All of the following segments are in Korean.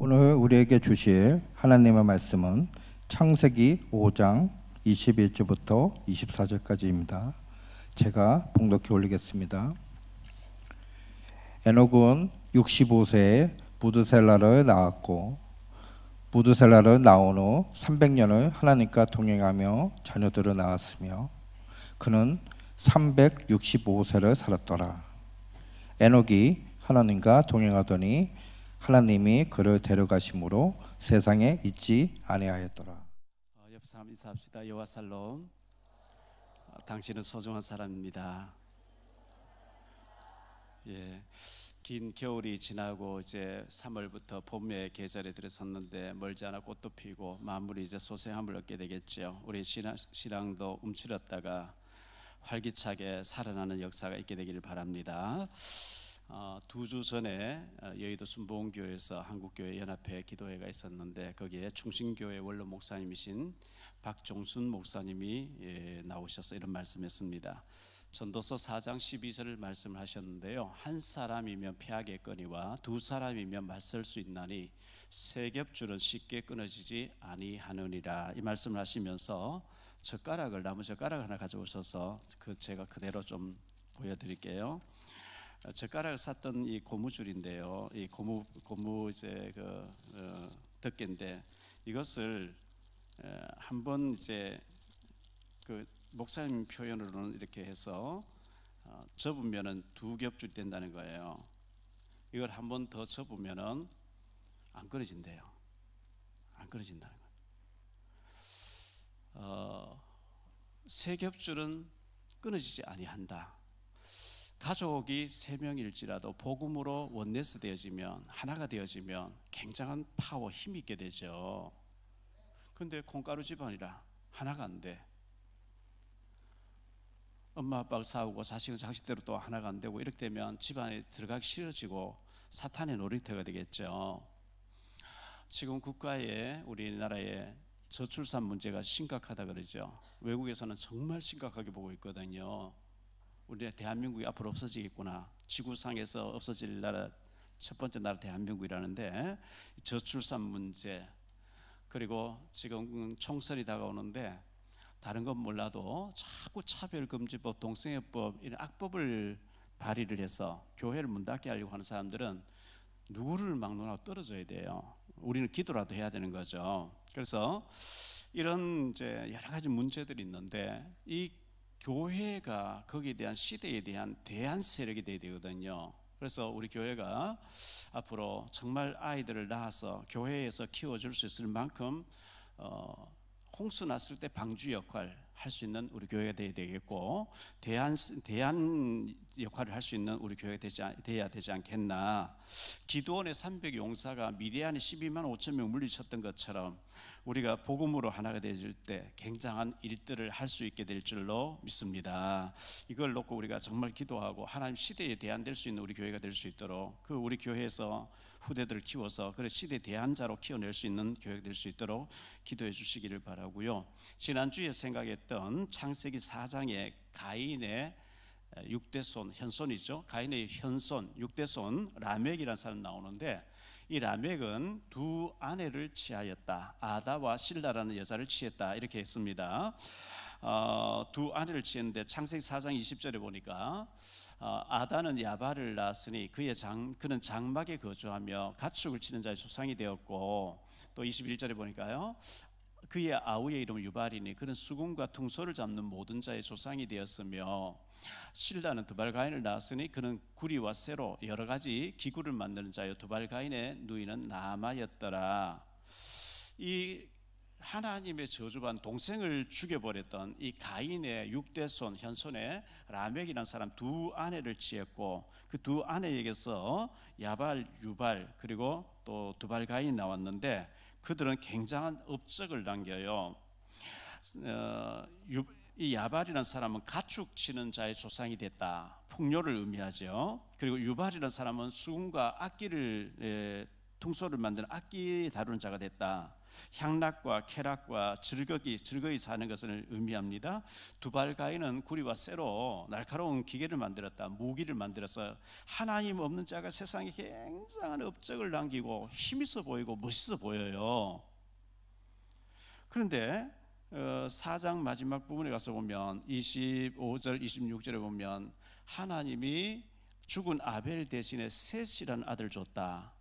오늘 우리에게 주실 하나님의 말씀은 창세기 5장 21절부터 24절까지입니다. 제가 봉독해 올리겠습니다. 에녹은 65세에 무드셀라를 낳았고, 무드셀라를 낳은 후 300년을 하나님과 동행하며 자녀들을 낳았으며, 그는 365세를 살았더라. 에녹이 하나님과 동행하더니 하나님이 그를 데려가심으로 세상에 있지 아니하였더라. 옆 사람 인사합시다. 여호와 살롬. 당신은 소중한 사람입니다. 긴 겨울이 지나고 이제 3월부터 봄의 계절에 들어섰는데 멀지 않아 꽃도 피고 만물이 이제 소생함을 얻게 되겠죠. 우리 신앙도 움츠렸다가 활기차게 살아나는 역사가 있게 되기를 바랍니다. 2주 전에 여의도 순복음교회에서 한국교회 연합회 기도회가 있었는데 거기에 충신교회 원로 목사님이신 박종순 목사님이 나오셔서 이런 말씀했습니다. 전도서 4장 12절을 말씀하셨는데요. 한 사람이면 피하겠거니와 두 사람이면 맞설 수 있나니 세 겹줄은 쉽게 끊어지지 아니하느니라, 이 말씀을 하시면서 나무 젓가락 하나 가져오셔서 제가 그대로 좀 보여드릴게요. 젓가락을 쌌던 이 고무줄인데요. 이 고무 이제 덮개인데 이것을 한번 이제 목사님 표현으로는 이렇게 해서 접으면은 두 겹줄이 된다는 거예요. 이걸 한번 더 접으면은 안 끊어진대요. 안 끊어진다는 거예요. 세 겹줄은 끊어지지 아니한다. 가족이 3명일지라도 복음으로 원네스 되어지면, 하나가 되어지면 굉장한 파워, 힘이 있게 되죠. 근데 콩가루 집안이라 하나가 안 돼. 엄마 아빠가 싸우고 자식은 자식대로 또 하나가 안 되고, 이렇게 되면 집안에 들어가기 싫어지고 사탄의 놀이터가 되겠죠. 지금 국가에, 우리나라에 저출산 문제가 심각하다 그러죠. 외국에서는 정말 심각하게 보고 있거든요. 우리 대한민국이 앞으로 없어지겠구나, 지구상에서 없어질 나라 첫 번째 나라 대한민국이라는데, 저출산 문제, 그리고 지금 총선이 다가오는데 다른 건 몰라도 자꾸 차별금지법, 동성애법, 이런 악법을 발의를 해서 교회를 문 닫게 하려고 하는 사람들은 누구를 막론하고 떨어져야 돼요. 우리는 기도라도 해야 되는 거죠. 그래서 이런 이제 여러 가지 문제들이 있는데, 이 교회가 거기에 대한 시대에 대한 대안 세력이 돼야 되거든요. 그래서 우리 교회가 앞으로 정말 아이들을 낳아서 교회에서 키워줄 수 있을 만큼 홍수 났을 때 방주 역할 할 수 있는 우리 교회가 돼야 되겠고, 대안 역할을 할 수 있는 우리 교회가 돼야 되지 않겠나. 기도원의 300 용사가 미디안에 12만 5천 명 물리쳤던 것처럼 우리가 복음으로 하나가 되어질 때 굉장한 일들을 할 수 있게 될 줄로 믿습니다. 이걸 놓고 우리가 정말 기도하고 하나님 시대에 대안될 수 있는 우리 교회가 될 수 있도록, 우리 교회에서 후대들을 키워서 그래 시대 대안자로 키워낼 수 있는 교회가 될 수 있도록 기도해 주시기를 바라고요. 지난주에 생각했던 창세기 4장의 가인의 6대손, 현손이죠. 가인의 현손 6대손 라멕이라는 사람 나오는데, 이 라멕은 두 아내를 취하였다. 아다와 실라라는 여자를 취했다, 이렇게 했습니다. 두 아내를 취했는데 창세기 4장 20절에 보니까 아다는 야발을 낳았으니 그는 장막에 거주하며 가축을 치는 자의 조상이 되었고, 또 21절에 보니까요, 그의 아우의 이름은 유발이니 그는 수금과 퉁소를 잡는 모든 자의 조상이 되었으며, 실라는 두발가인을 낳았으니 그는 구리와 쇠로 여러 가지 기구를 만드는 자요 두발가인의 누이는 나아마였더라. 이 하나님의 저주받은 동생을 죽여버렸던 이 가인의 6대손 현손의 라멕이라는 사람 두 아내를 취했고, 그 두 아내에게서 야발, 유발, 그리고 또 두발가인이 나왔는데, 그들은 굉장한 업적을 남겨요. 이 야발이라는 사람은 가축 치는 자의 조상이 됐다, 풍요를 의미하죠. 그리고 유발이라는 사람은 수금과 악기를 퉁소를 만드는 악기 다루는 자가 됐다. 향락과 쾌락과 즐거이 사는 것을 의미합니다. 두발가인은 구리와 쇠로 날카로운 기계를 만들었다. 무기를 만들어서 하나님 없는 자가 세상에 굉장한 업적을 남기고 힘있어 보이고 멋있어 보여요. 그런데 4장 마지막 부분에 가서 보면 25절 26절에 보면 하나님이 죽은 아벨 대신에 셋이라는 아들을 줬다.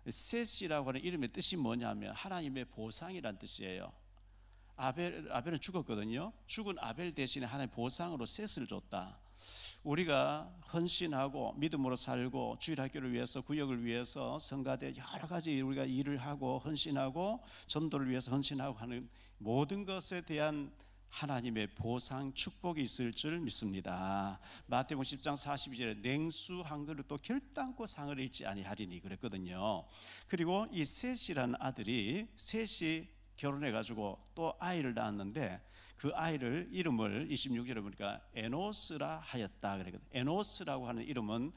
셋이라고 하는 이름의 뜻이 뭐냐면 하나님의 보상이란 뜻이에요. 아벨은 죽었거든요. 죽은 아벨 대신에 하나님의 보상으로 셋을 줬다. 우리가 헌신하고 믿음으로 살고 주일학교를 위해서, 구역을 위해서, 성가대 여러 가지 우리가 일을 하고 헌신하고 전도를 위해서 헌신하고 하는 모든 것에 대한 하나님의 보상 축복이 있을 줄 믿습니다. 마태복음 10장 42절에 냉수 한 그릇도 결단코 상을 잃지 아니하리니 그랬거든요. 그리고 이 셋이라는 아들이 셋이 결혼해 가지고 또 아이를 낳았는데 그 아이를 이름을 26절에 보니까 에노스라 하였다 그랬거든요. 에노스라고 하는 이름은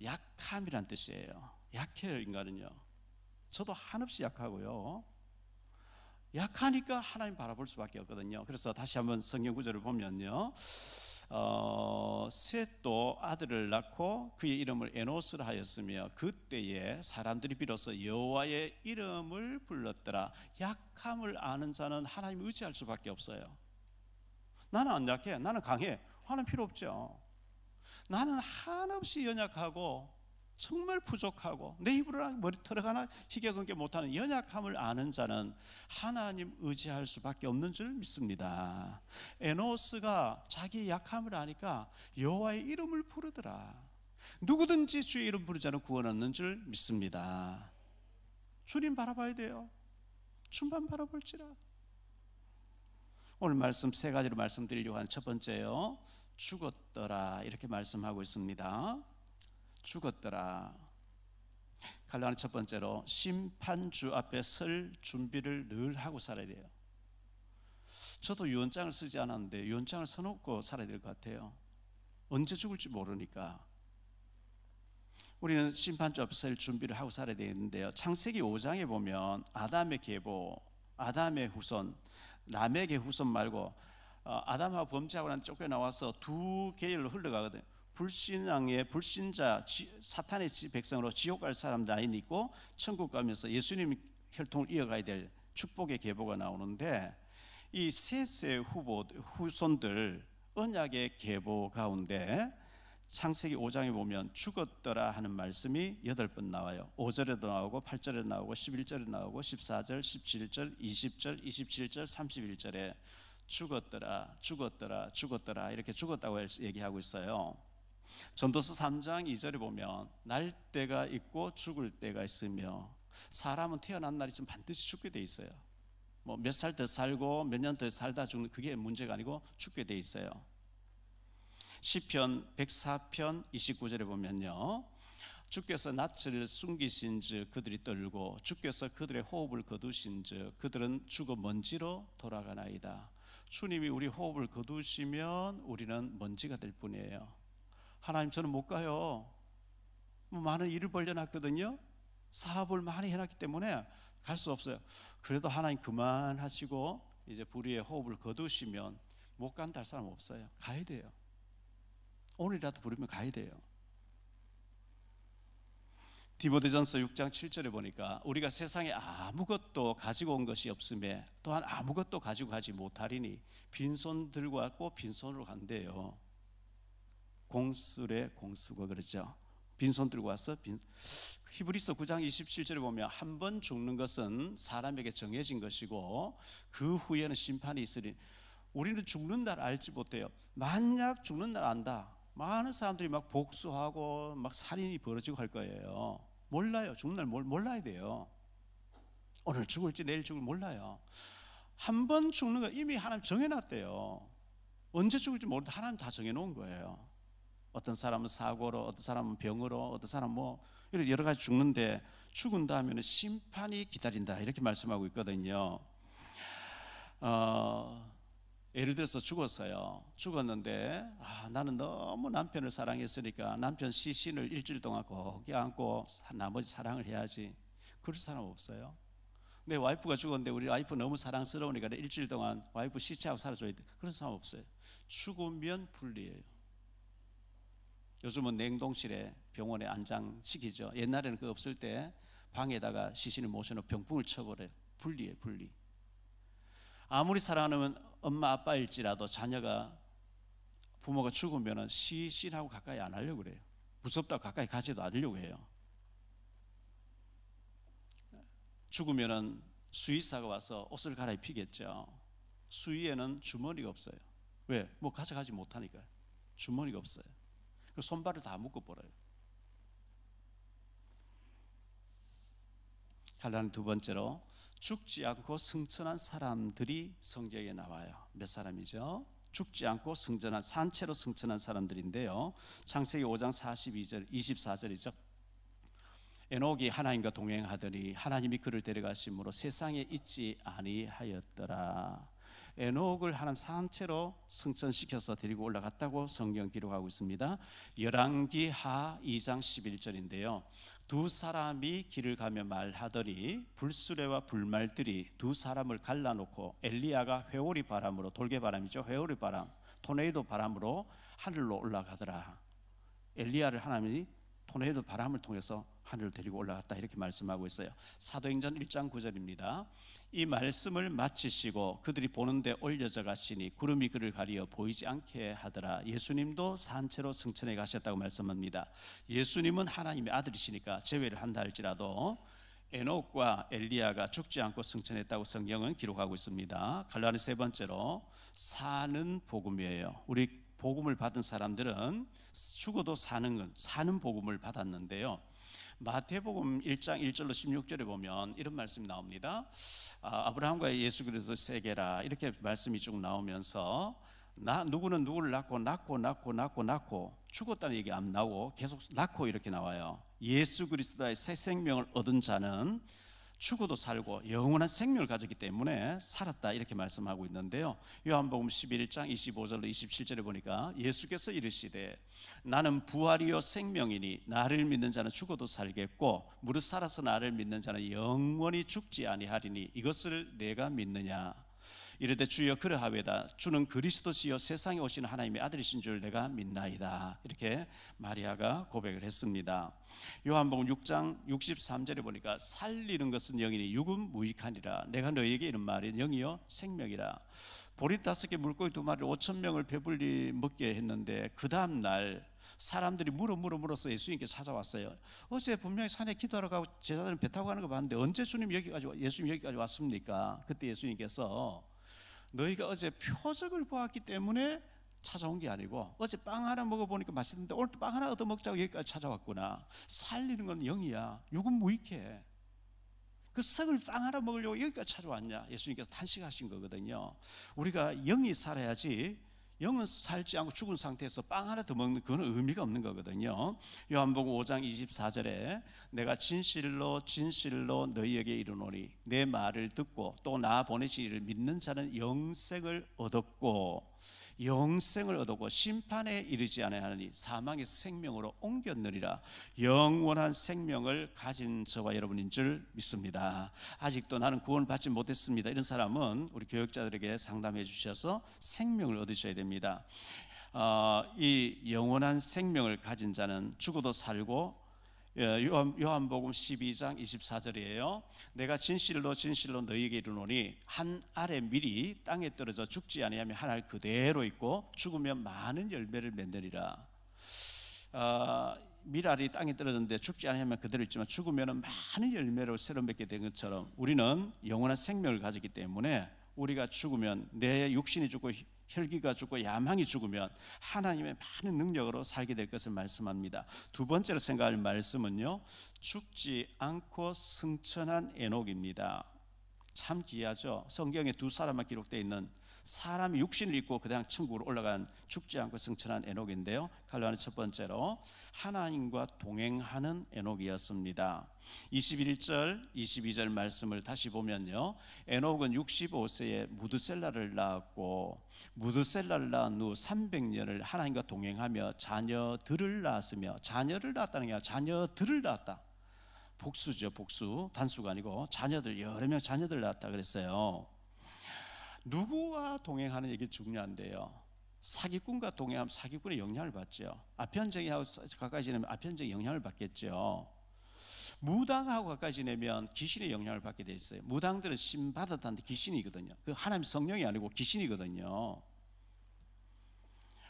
약함이란 뜻이에요. 약해요, 인간은요. 저도 한없이 약하고요. 약하니까 하나님 바라볼 수밖에 없거든요. 그래서 다시 한번 성경 구절을 보면요, 셋도 아들을 낳고 그의 이름을 에노스라 하였으며 그때에 사람들이 비로소 여호와의 이름을 불렀더라. 약함을 아는 자는 하나님 의지할 수밖에 없어요. 나는 안 약해, 나는 강해, 하나님 필요 없죠. 나는 한없이 연약하고 정말 부족하고 내 입으로 머리털어 하나 희게 건게 못하는 연약함을 아는 자는 하나님 의지할 수밖에 없는 줄 믿습니다. 에노스가 자기의 약함을 아니까 여호와의 이름을 부르더라. 누구든지 주의 이름 부르는 자는 구원 얻는 줄 믿습니다. 주님 바라봐야 돼요. 주만 바라볼지라. 오늘 말씀 세 가지로 말씀드리려고 하는 첫 번째요, 죽었더라 이렇게 말씀하고 있습니다. 죽었더라. 갈라는 첫 번째로 심판주 앞에 설 준비를 늘 하고 살아야 돼요. 저도 유언장을 쓰지 않았는데 유언장을 써놓고 살아야 될 것 같아요. 언제 죽을지 모르니까. 우리는 심판주 앞에 설 준비를 하고 살아야 되는데요, 창세기 5장에 보면 아담의 계보, 아담의 후손, 라멕의 후손 말고 아담하고 범죄하고 난 쫓겨나와서 두 계열로 흘러가거든요. 불신앙의 불신자 사탄의 백성으로 지옥 갈 사람 라인이 있고 천국 가면서 예수님 혈통을 이어가야 될 축복의 계보가 나오는데 이 셋의 후손들 언약의 계보 가운데 창세기 5장에 보면 죽었더라 하는 말씀이 8번 나와요. 5절에도 나오고 8절에 나오고 11절에 나오고 14절, 17절, 20절, 27절, 31절에 죽었더라, 죽었더라, 죽었더라 이렇게 죽었다고 얘기하고 있어요. 전도서 3장 2절에 보면 날 때가 있고 죽을 때가 있으며 사람은 태어난 날이 있으면 반드시 죽게 돼 있어요. 뭐 몇 살 더 살고 몇 년 더 살다 죽는 그게 문제가 아니고 죽게 돼 있어요. 시편 104편 29절에 보면요, 주께서 낯을 숨기신즉 그들이 떨고 주께서 그들의 호흡을 거두신즉 그들은 죽어 먼지로 돌아가나이다. 주님이 우리 호흡을 거두시면 우리는 먼지가 될 뿐이에요. 하나님 저는 못 가요. 많은 일을 벌려놨거든요. 사업을 많이 해놨기 때문에 갈 수 없어요. 그래도 하나님 그만하시고 이제 불의의 호흡을 거두시면 못 간다 할 사람 없어요. 가야 돼요. 오늘이라도 부르면 가야 돼요. 디모데전서 6장 7절에 보니까 우리가 세상에 아무것도 가지고 온 것이 없음에 또한 아무것도 가지고 가지 못하리니 빈손 들고 왔고 빈손으로 간대요. 공술에 공수고 그러죠. 빈손 들고 와서 히브리서 9장 27절에 보면 한 번 죽는 것은 사람에게 정해진 것이고 그 후에는 심판이 있으니 우리는 죽는 날 알지 못해요. 만약 죽는 날 안다, 많은 사람들이 막 복수하고 막 살인이 벌어지고 할 거예요. 몰라요. 죽는 날 몰라야 돼요. 오늘 죽을지 내일 죽을지 몰라요. 한 번 죽는 거 이미 하나님 정해놨대요. 언제 죽을지 모르는데 하나님 다 정해놓은 거예요. 어떤 사람은 사고로, 어떤 사람은 병으로, 어떤 사람은 뭐 이렇게 여러 가지 죽는데 죽은 다음에는 심판이 기다린다 이렇게 말씀하고 있거든요. 예를 들어서 죽었는데 나는 너무 남편을 사랑했으니까 남편 시신을 일주일 동안 거기 안고 나머지 사랑을 해야지. 그럴 사람 없어요. 내 와이프가 죽었는데 우리 와이프 너무 사랑스러우니까 일주일 동안 와이프 시체하고 살아줘야 돼. 그런 사람 없어요. 죽으면 분리해요. 요즘은 냉동실에 병원에 안장시키죠. 옛날에는 그거 없을 때 방에다가 시신을 모셔놓고 병풍을 쳐버려요. 분리해, 분리. 아무리 사랑하는 엄마 아빠일지라도 자녀가 부모가 죽으면 시신하고 가까이 안 하려고 그래요. 무섭다고 가까이 가지도 않으려고 해요. 죽으면 수의사가 와서 옷을 갈아입히겠죠. 수의에는 주머니가 없어요. 왜? 뭐 가져가지 못하니까요. 주머니가 없어요. 그 손발을 다 묶어버려요. 갈라는 두 번째로 죽지 않고 승천한 사람들이 성경에 나와요. 몇 사람이죠? 죽지 않고 승천한, 산채로 승천한 사람들인데요. 창세기 5장 42절 24절이죠. 에녹이 하나님과 동행하더니 하나님이 그를 데려가심으로 세상에 있지 아니하였더라. 에녹을 하나님 산채로 승천시켜서 데리고 올라갔다고 성경 기록하고 있습니다. 열왕기하 2장 11절인데요. 두 사람이 길을 가며 말하더니 불수레와 불말들이 두 사람을 갈라놓고 엘리야가 회오리 바람으로, 돌개바람이죠, 회오리 바람, 토네이도 바람으로 하늘로 올라가더라. 엘리야를 하나님이 토네이도 바람을 통해서 하늘로 데리고 올라갔다, 이렇게 말씀하고 있어요. 사도행전 1장 9절입니다. 이 말씀을 마치시고 그들이 보는데 올려져 가시니 구름이 그를 가리어 보이지 않게 하더라. 예수님도 산채로 승천해 가셨다고 말씀합니다. 예수님은 하나님의 아들이시니까 제외를 한다 할지라도 에녹과 엘리야가 죽지 않고 승천했다고 성경은 기록하고 있습니다. 갈라디 세 번째로 사는 복음이에요. 우리 복음을 받은 사람들은 죽어도 사는 복음을 받았는데요. 마태복음 1장 1절로 16절에 보면 이런 말씀이 나옵니다. 아브라함과 예수 그리스도 세계라, 이렇게 말씀이 쭉 나오면서 누구는 누구를 낳고 죽었다는 얘기 안 나오고 계속 낳고 이렇게 나와요. 예수 그리스도의 새 생명을 얻은 자는 죽어도 살고 영원한 생명을 가졌기 때문에 살았다, 이렇게 말씀하고 있는데요. 요한복음 11장 25절로 27절에 보니까 예수께서 이르시되 나는 부활이요 생명이니 나를 믿는 자는 죽어도 살겠고 무릇 살아서 나를 믿는 자는 영원히 죽지 아니하리니 이것을 내가 믿느냐. 이르되 주여 그러하외다. 주는 그리스도시요 세상에 오신 하나님의 아들이신 줄 내가 믿나이다. 이렇게 마리아가 고백을 했습니다. 요한복음 6장 63절에 보니까 살리는 것은 영이니 육은 무익하니라. 내가 너희에게 이런 말이 영이요 생명이라. 보리 5개 물고기 2마리 5,000명을 배불리 먹게 했는데 그 다음 날 사람들이 물어서 예수님께 찾아왔어요. 어제 분명히 산에 기도하러 가고 제자들은 배 타고 가는 거 봤는데 언제 예수님 여기까지 왔습니까? 그때 예수님께서 너희가 어제 표적을 보았기 때문에 찾아온 게 아니고 어제 빵 하나 먹어보니까 맛있는데 오늘 빵 하나 얻어먹자고 여기까지 찾아왔구나. 살리는 건 영이야. 육은 무익해. 그 썩을 빵 하나 먹으려고 여기까지 찾아왔냐. 예수님께서 탄식하신 거거든요. 우리가 영이 살아야지, 영은 살지 않고 죽은 상태에서 빵 하나 더 먹는 그건 의미가 없는 거거든요. 요한복음 5장 24절에 내가 진실로 너희에게 이르노니 내 말을 듣고 또 나 보내신 이를 믿는 자는 영생을 얻었고 심판에 이르지 아니하니 사망에서 생명으로 옮겼느니라. 영원한 생명을 가진 저와 여러분인 줄 믿습니다. 아직도 나는 구원을 받지 못했습니다, 이런 사람은 우리 교육자들에게 상담해 주셔서 생명을 얻으셔야 됩니다. 이 영원한 생명을 가진 자는 죽어도 살고, 요한복음 12장 24절이에요. 내가 진실로 너희에게 이르노니 한 알의 밀이 땅에 떨어져 죽지 아니하면 한 알 그대로 있고 죽으면 많은 열매를 맺느니라. 밀알이 땅에 떨어졌는데 죽지 않으면 그대로 있지만 죽으면 많은 열매를 새로 맺게 된 것처럼 우리는 영원한 생명을 가지기 때문에 우리가 죽으면 내 육신이 죽고 혈기가 죽고 야망이 죽으면 하나님의 많은 능력으로 살게 될 것을 말씀합니다. 두 번째로 생각할 말씀은요, 죽지 않고 승천한 에녹입니다. 참 귀하죠. 성경에 두 사람만 기록되어 있는, 사람이 육신을 입고 그냥 천국으로 올라간 죽지 않고 승천한 에녹인데요. 갈라는 첫 번째로 하나님과 동행하는 에녹이었습니다. 21절 22절 말씀을 다시 보면요, 에녹은 65세에 무드셀라를 낳았고 무드셀라를 낳은 후 300년을 하나님과 동행하며 자녀들을 낳았으며, 자녀를 낳았다는 게 아니라 자녀들을 낳았다. 복수죠, 복수. 단수가 아니고 자녀들, 여러 명 자녀들 낳았다 그랬어요. 누구와 동행하는 얘기 중요한데요. 사기꾼과 동행하면 사기꾼의 영향을 받죠. 아편쟁이하고 가까이 지내면 아편쟁이 영향을 받겠죠. 무당하고 가까이 지내면 귀신의 영향을 받게 돼 있어요. 무당들은 신 받았다는데 귀신이거든요. 그 하나님 성령이 아니고 귀신이거든요.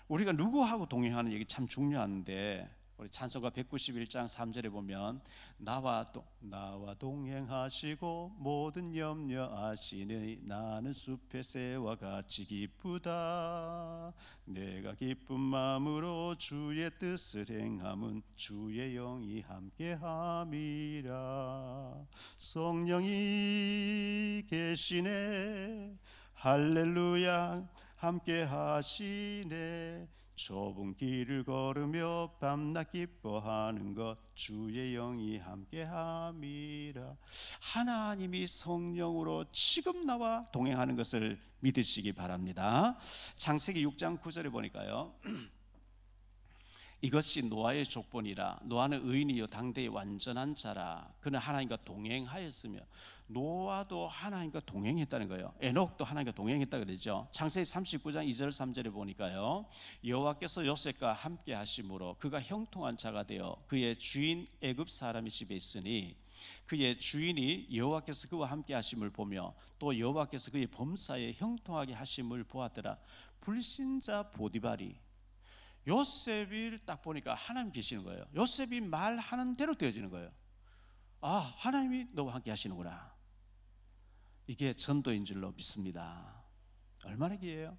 우리가 누구하고 동행하는 얘기 참 중요한데, 우리 찬송가 191장 3절에 보면 나와 동행하시고 모든 염려하시니 나는 숲의 새와 같이 기쁘다. 내가 기쁜 마음으로 주의 뜻을 행함은 주의 영이 함께함이라. 성령이 계시네 할렐루야 함께 하시네. 좁은 길을 걸으며 밤낮 기뻐하는 것 주의 영이 함께함이라. 하나님이 성령으로 지금 나와 동행하는 것을 믿으시기 바랍니다. 창세기 6장 9절에 보니까요, 이것이 노아의 족본이라. 노아는 의인이요 당대의 완전한 자라. 그는 하나님과 동행하였으며. 노아도 하나님과 동행했다는 거예요. 에녹도 하나님과 동행했다 그러죠. 창세기 39장 2절 3절에 보니까요, 여호와께서 요셉과 함께 하심으로 그가 형통한 자가 되어 그의 주인 애굽 사람의 집에 있으니 그의 주인이 여호와께서 그와 함께 하심을 보며 또 여호와께서 그의 범사에 형통하게 하심을 보았더라. 불신자 보디발이 요셉을 딱 보니까 하나님 계시는 거예요. 요셉이 말하는 대로 되어지는 거예요. 아, 하나님이 너와 함께 하시는구나. 이게 전도인 줄로 믿습니다. 얼마나 기해요?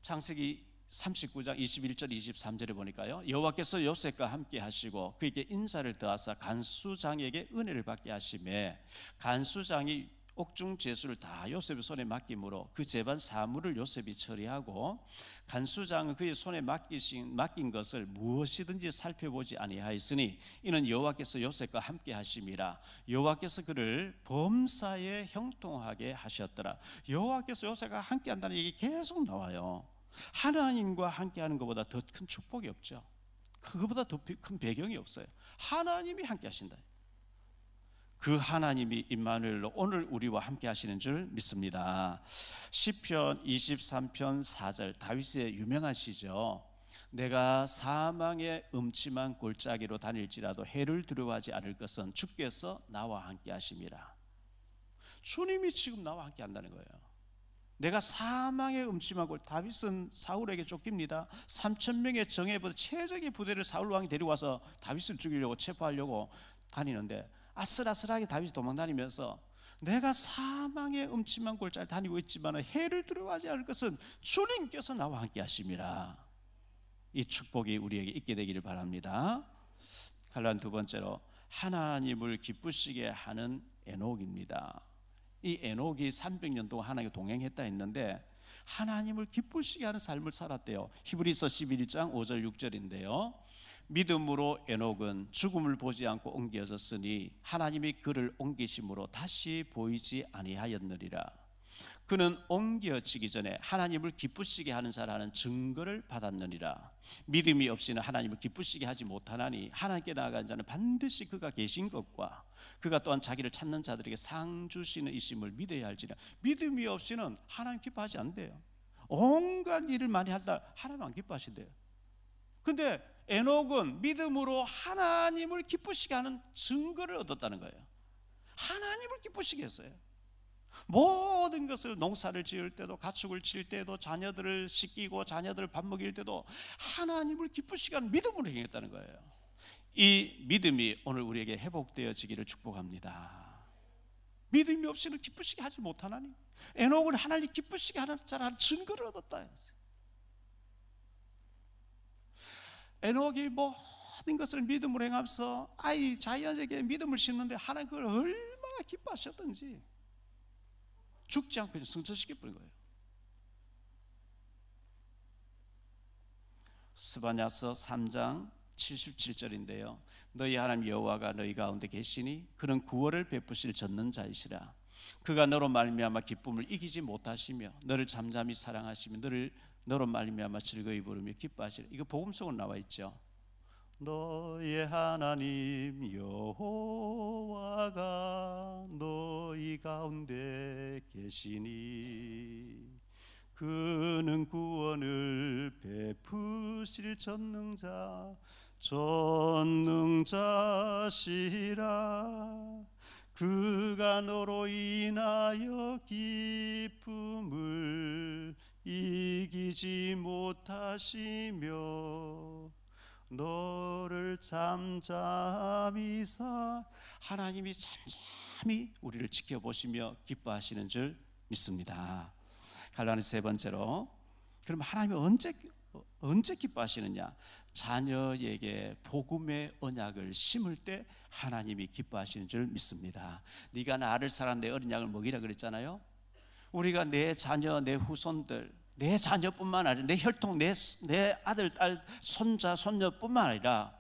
창세기 39장 21절 23절에 보니까요, 여호와께서 요셉과 함께 하시고 그에게 인자를 더하사 간수장에게 은혜를 받게 하시매 간수장이 옥중 제수를 다 요셉의 손에 맡김으로 그 제반 사물을 요셉이 처리하고 간수장은 그의 손에 맡긴 것을 무엇이든지 살펴보지 아니하였으니 이는 여호와께서 요셉과 함께 하심이라. 여호와께서 그를 범사에 형통하게 하셨더라. 여호와께서 요셉과 함께 한다는 얘기 계속 나와요. 하나님과 함께 하는 것보다 더 큰 축복이 없죠. 그것보다 더 큰 배경이 없어요. 하나님이 함께 하신다. 그 하나님이 임마누엘로 오늘 우리와 함께 하시는 줄 믿습니다. 시편 23편 4절, 다윗의 유명한 시죠. 내가 사망의 음침한 골짜기로 다닐지라도 해를 두려워하지 않을 것은 주께서 나와 함께 하심이라. 주님이 지금 나와 함께 한다는 거예요. 내가 사망의 음침한 골, 다윗은 사울에게 쫓깁니다. 3,000명의 정예부대, 최적의 부대를 사울 왕이 데려와서 다윗을 죽이려고 체포하려고 다니는데 아슬아슬하게 다윗이 도망다니면서 내가 사망의 음침한 골짜기를 다니고 있지만 해를 두려워하지 않을 것은 주님께서 나와 함께 하심이라. 이 축복이 우리에게 있게 되기를 바랍니다. 갈란 두 번째로 하나님을 기쁘시게 하는 에녹입니다. 이 에녹이 300년 동안 하나님과 동행했다 했는데 하나님을 기쁘시게 하는 삶을 살았대요. 히브리서 11장 5절 6절인데요. 믿음으로 에녹은 죽음을 보지 않고 옮겨졌으니 하나님이 그를 옮기심으로 다시 보이지 아니하였느니라. 그는 옮겨지기 전에 하나님을 기쁘시게 하는 자라는 증거를 받았느니라. 믿음이 없이는 하나님을 기쁘시게 하지 못하나니 하나님께 나아간 자는 반드시 그가 계신 것과 그가 또한 자기를 찾는 자들에게 상 주시는 이심을 믿어야 할지라. 믿음이 없이는 하나님 기뻐하지 않대요. 온갖 일을 많이 한다 하나님 안 기뻐하신대요. 근데 에녹은 믿음으로 하나님을 기쁘시게 하는 증거를 얻었다는 거예요. 하나님을 기쁘시게 했어요. 모든 것을, 농사를 지을 때도, 가축을 칠 때도, 자녀들을 씻기고 자녀들을 밥 먹일 때도 하나님을 기쁘시게 하는 믿음으로 행했다는 거예요. 이 믿음이 오늘 우리에게 회복되어지기를 축복합니다. 믿음이 없이는 기쁘시게 하지 못하나니 에녹은 하나님 기쁘시게 하는 자라는 증거를 얻었다. 에녹이 모든 것을 믿음으로 행하면서 아이 자녀에게 믿음을 심는데 하나님 그걸 얼마나 기뻐하셨던지 죽지 않고 승천시켜 버린 거예요. 스바냐서 3장 77절인데요. 너희 하나님 여호와가 너희 가운데 계시니 그는 구원을 베푸실 전능자이시라. 그가 너로 말미암아 기쁨을 이기지 못하시며 너를 잠잠히 사랑하시며 너로 말미암아 즐거이 부르며 기뻐하시라. 이거 복음 속으로 나와 있죠. 너의 하나님 여호와가 너희 가운데 계시니 그는 구원을 베푸실 전능자시라. 그가 너로 인하여 기쁨을 이기지 못하시며 너를 잠잠히 하나님이 잠잠히 우리를 지켜보시며 기뻐하시는 줄 믿습니다. 갈라니 세 번째로, 그럼 하나님이 언제 기뻐하시느냐? 자녀에게 복음의 언약을 심을 때 하나님이 기뻐하시는 줄 믿습니다. 네가 나를 사랑 내 어린 양을 먹이라 그랬잖아요. 우리가 내 자녀, 내 후손들, 내 자녀뿐만 아니라 내 혈통, 내 아들, 딸, 손자, 손녀뿐만 아니라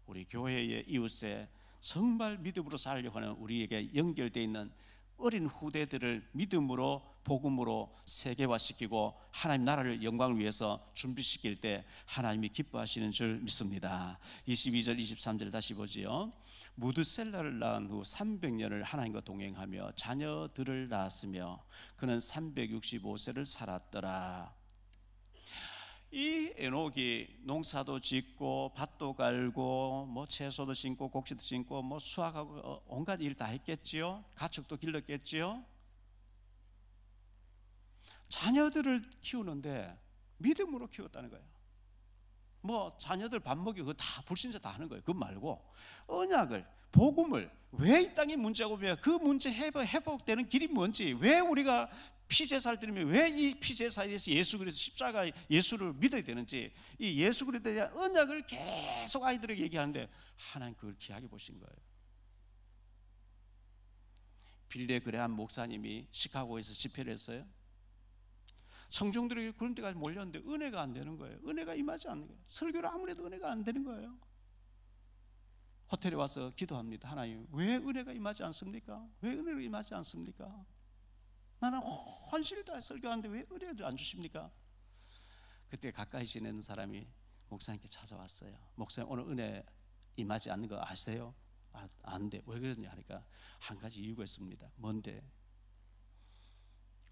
우리 교회의 이웃에 정말 믿음으로 살려고 하는 우리에게 연결되어 있는 어린 후대들을 믿음으로 복음으로 세계화시키고 하나님 나라를 영광을 위해서 준비시킬 때 하나님이 기뻐하시는 줄 믿습니다. 22절 23절 다시 보지요. 무드셀라를 낳은 후 300년을 하나님과 동행하며 자녀들을 낳았으며 그는 365세를 살았더라. 이 에녹이 농사도 짓고 밭도 갈고 뭐 채소도 심고 곡식도 심고 뭐 수확하고 온갖 일 다 했겠지요. 가축도 길렀겠지요. 자녀들을 키우는데 믿음으로 키웠다는 거예요. 뭐 자녀들 밥 먹이고 그거 다 불신자 다 하는 거예요. 그거 말고 언약을, 복음을, 왜 이 땅이 문제고 그 문제 회복되는 길이 뭔지, 왜 우리가 피제사를 드리면 왜 이 피제사에 대해서 예수 그리스도 십자가 예수를 믿어야 되는지, 이 예수 그리스도에 대한 언약을 계속 아이들에게 얘기하는데 하나님 그걸 귀하게 보신 거예요. 빌레 그레함 목사님이 시카고에서 집회를 했어요. 청중들이 그런 데까지 몰렸는데 은혜가 안 되는 거예요. 은혜가 임하지 않는 거예요. 설교를 아무리 해도 은혜가 안 되는 거예요. 호텔에 와서 기도합니다. 하나님, 왜 은혜가 임하지 않습니까? 왜 은혜가 임하지 않습니까? 나는 헌신을 다 설교하는데 왜 은혜를 안 주십니까? 그때 가까이 지내는 사람이 목사님께 찾아왔어요. 목사님, 오늘 은혜 임하지 않는 거 아세요? 안 돼. 왜 그러냐 하니까 한 가지 이유가 있습니다. 뭔데?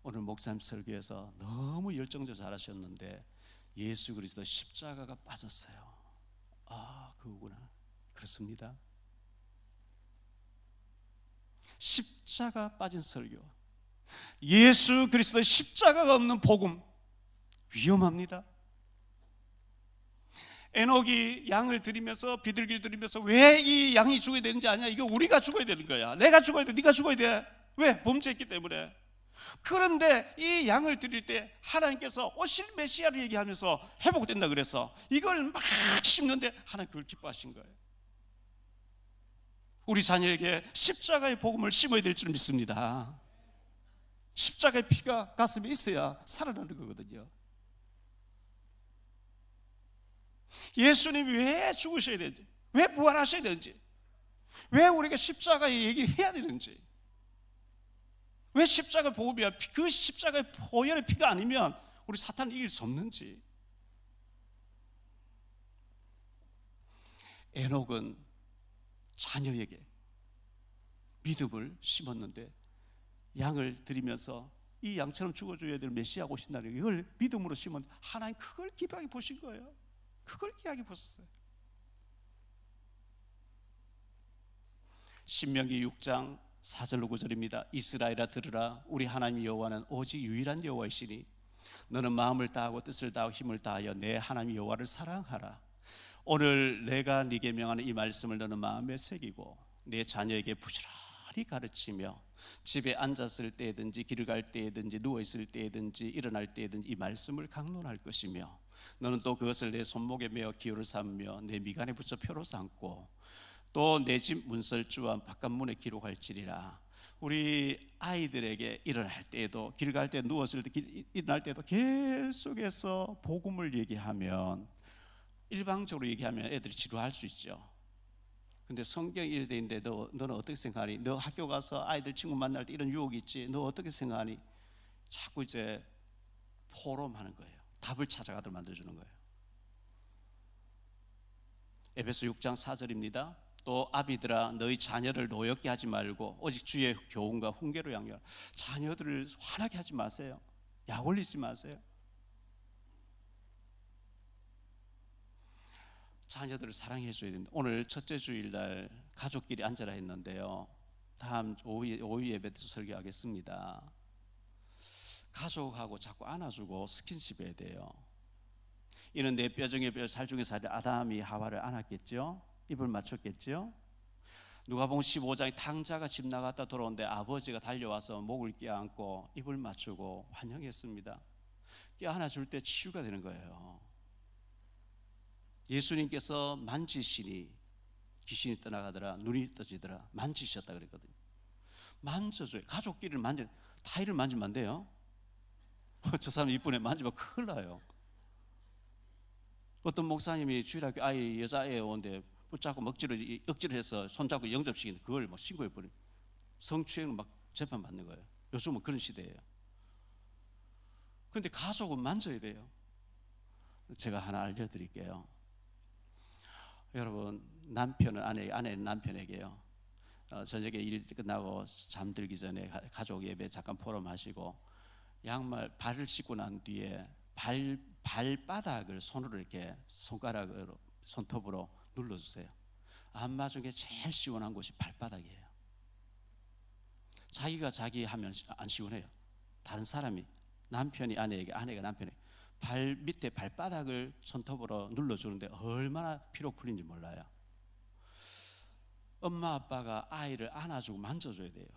오늘 목사님 설교에서 너무 열정적으로 잘하셨는데 예수 그리스도 십자가가 빠졌어요. 아, 그거구나. 그렇습니다. 십자가 빠진 설교, 예수 그리스도의 십자가가 없는 복음, 위험합니다. 에녹이 양을 드리면서 비둘기를 드리면서 왜 이 양이 죽어야 되는지 아냐? 이거 우리가 죽어야 되는 거야. 내가 죽어야 돼. 네가 죽어야 돼. 왜? 범죄했기 때문에. 그런데 이 양을 드릴 때 하나님께서 오실 메시아를 얘기하면서 회복된다 그래서 이걸 막 심는데 하나님 그걸 기뻐하신 거예요. 우리 자녀에게 십자가의 복음을 심어야 될 줄 믿습니다. 십자가의 피가 가슴에 있어야 살아나는 거거든요. 예수님이 왜 죽으셔야 되는지, 왜 부활하셔야 되는지, 왜 우리가 십자가의 얘기를 해야 되는지, 왜 십자가 복음이야? 그 십자가의 보혈의 피가 아니면 우리 사탄을 이길 수 없는지. 에녹은 자녀에게 믿음을 심었는데 양을 드리면서 이 양처럼 죽어줘야 될 메시아가 오신다는 이걸 믿음으로 심은 하나님 그걸 기쁘게 보신 거예요. 그걸 귀하게 보셨어요. 신명기 6장 4절로 9절입니다. 이스라엘아 들으라. 우리 하나님 여호와는 오직 유일한 여호와이시니 너는 마음을 다하고 뜻을 다하고 힘을 다하여 내 하나님 여호와를 사랑하라. 오늘 내가 네게 명하는 이 말씀을 너는 마음에 새기고 내 자녀에게 부지런히 가르치며 집에 앉았을 때든지 길을 갈 때든지 누워있을 때든지 일어날 때든지 이 말씀을 강론할 것이며 너는 또 그것을 내 손목에 메어 기호를 삼으며 내 미간에 붙여 표로 삼고 또 내 집 문설주와 바깥문에 기록할지리라. 우리 아이들에게 일어날 때에도 길 갈 때 누웠을 때 일어날 때도 계속해서 복음을 얘기하면, 일방적으로 얘기하면 애들이 지루할 수 있죠. 근데 성경이 이래 돼 있는데 너는 어떻게 생각하니? 너 학교 가서 아이들 친구 만날 때 이런 유혹이 있지? 너 어떻게 생각하니? 자꾸 이제 포럼하는 거예요. 답을 찾아가도록 만들어주는 거예요. 에베소 6장 4절입니다. 또 아비들아 너희 자녀를 노엽게 하지 말고 오직 주의 교훈과 훈계로 양육하라. 자녀들을 화나게 하지 마세요. 약 올리지 마세요. 자녀들을 사랑해 줘야 됩니다. 오늘 첫째 주일날 가족끼리 앉아라 했는데요, 다음 오후 예배 때도 설교하겠습니다. 가족하고 자꾸 안아주고 스킨십 해야 돼요. 이는 내 뼈 중에 뼈, 살 중에 살. 아담이 하와를 안았겠죠. 입을 맞췄겠죠. 누가복음 15장에 탕자가 집 나갔다 돌아오는데 아버지가 달려와서 목을 껴안고 입을 맞추고 환영했습니다. 껴안아줄 때 치유가 되는 거예요. 예수님께서 만지시니 귀신이 떠나가더라, 눈이 떠지더라, 만지셨다 그랬거든요. 만져줘요. 가족끼리를 타일을 만지면 안 돼요. 저 사람 이쁜애 만지면 큰일 나요. 어떤 목사님이 주일학교 아이, 여자애 오는데 붙잡고 억지로 해서 손잡고 영접시키는데 그걸 막 신고해버려요. 성추행을 막 재판받는 거예요. 요즘은 그런 시대예요. 그런데 가족은 만져야 돼요. 제가 하나 알려드릴게요. 여러분, 남편은 아내는 남편에게요, 저녁에 일 끝나고 잠들기 전에 가족 예배 잠깐 포럼하시고 양말 발을 씻고 난 뒤에 발바닥을 손으로 이렇게 손가락으로 손톱으로 눌러주세요. 안마 중에 제일 시원한 곳이 발바닥이에요. 자기가 자기 하면 안 시원해요. 다른 사람이, 남편이 아내에게, 아내가 남편에게 발 밑에 발바닥을 손톱으로 눌러주는데 얼마나 피로 풀린지 몰라요. 엄마 아빠가 아이를 안아주고 만져줘야 돼요.